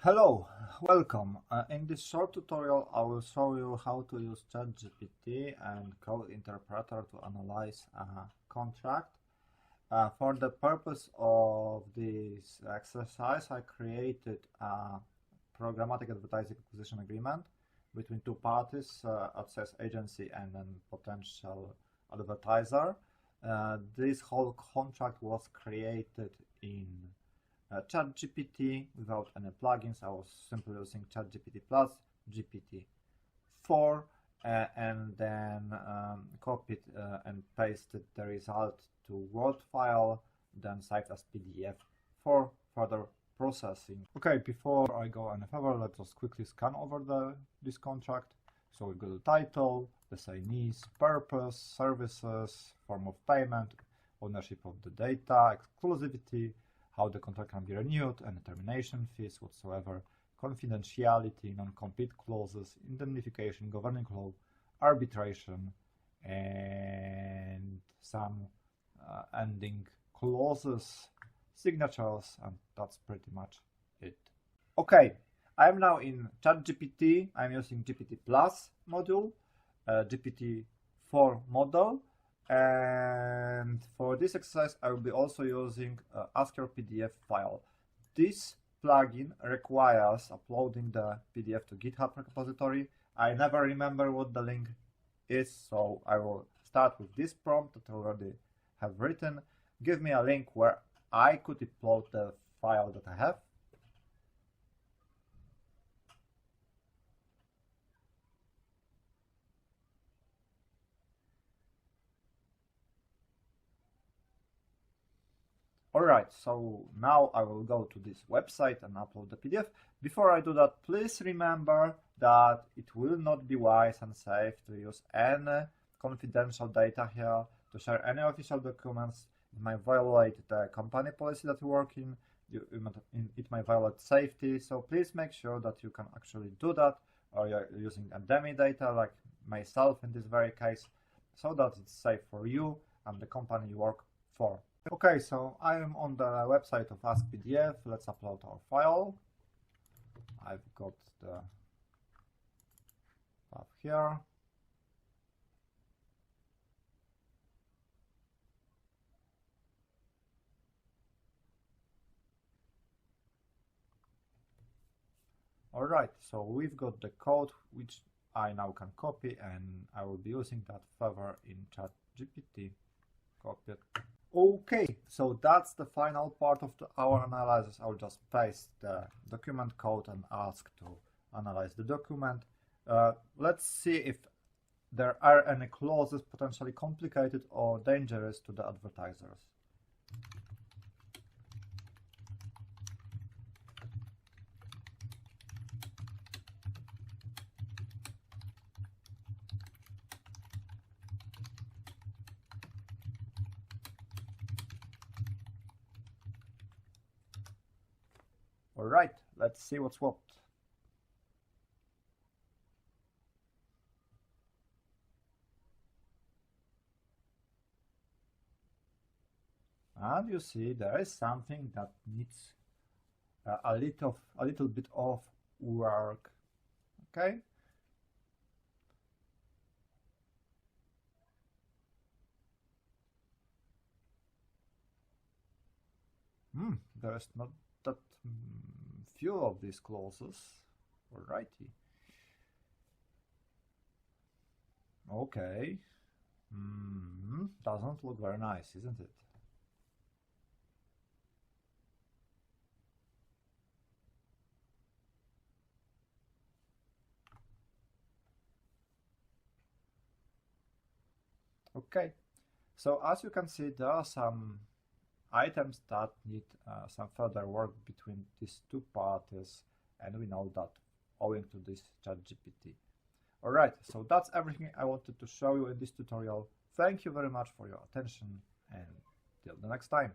Hello, welcome. In this short tutorial, I will show you how to use ChatGPT and Code Interpreter to analyze a contract. For the purpose of this exercise, I created a programmatic advertising acquisition agreement between two parties, access agency and a potential advertiser. This whole contract was created in ChatGPT without any plugins. I was simply using ChatGPT plus GPT-4 and then copied and pasted the result to Word file, then saved as PDF for further processing. Okay, before I go any further, let's just quickly scan over this contract. So we got the title, the assignees, purpose, services, form of payment, ownership of the data, exclusivity, how the contract can be renewed, and termination fees whatsoever, confidentiality, non-compete clauses, indemnification, governing law, arbitration, and some ending clauses, signatures, and that's pretty much it. Okay, I'm now in ChatGPT. I'm using GPT Plus module, GPT-4 model. And for this exercise, I will be also using AskMyPDF file. This plugin requires uploading the PDF to GitHub repository. I never remember what the link is, so I will start with this prompt that I already have written. Give me a link where I could upload the file that I have. Alright, so now I will go to this website and upload the PDF. Before I do that, please remember that it will not be wise and safe to use any confidential data here, to share any official documents. It might violate the company policy that you work in, it might violate safety, so please make sure that you can actually do that, or you're using a dummy data like myself in this very case, so that it's safe for you and the company you work for. Okay, so I am on the website of AskPDF. Let's upload our file. I've got the path here. Alright, so we've got the code which I now can copy, and I will be using that further in ChatGPT. Copy it. Okay, so that's the final part of our analysis. I'll just paste the document code and ask to analyze the document. Let's see if there are any clauses potentially complicated or dangerous to the advertisers. Alright, let's see what's what. And you see there is something that needs a little bit of work. Okay. There's not that few of these clauses. Alrighty. Okay. Doesn't look very nice, isn't it? Okay. So as you can see, there are some items that need some further work between these two parties, and we know that owing to this ChatGPT. Alright, so that's everything I wanted to show you in this tutorial. Thank you very much for your attention, and till the next time.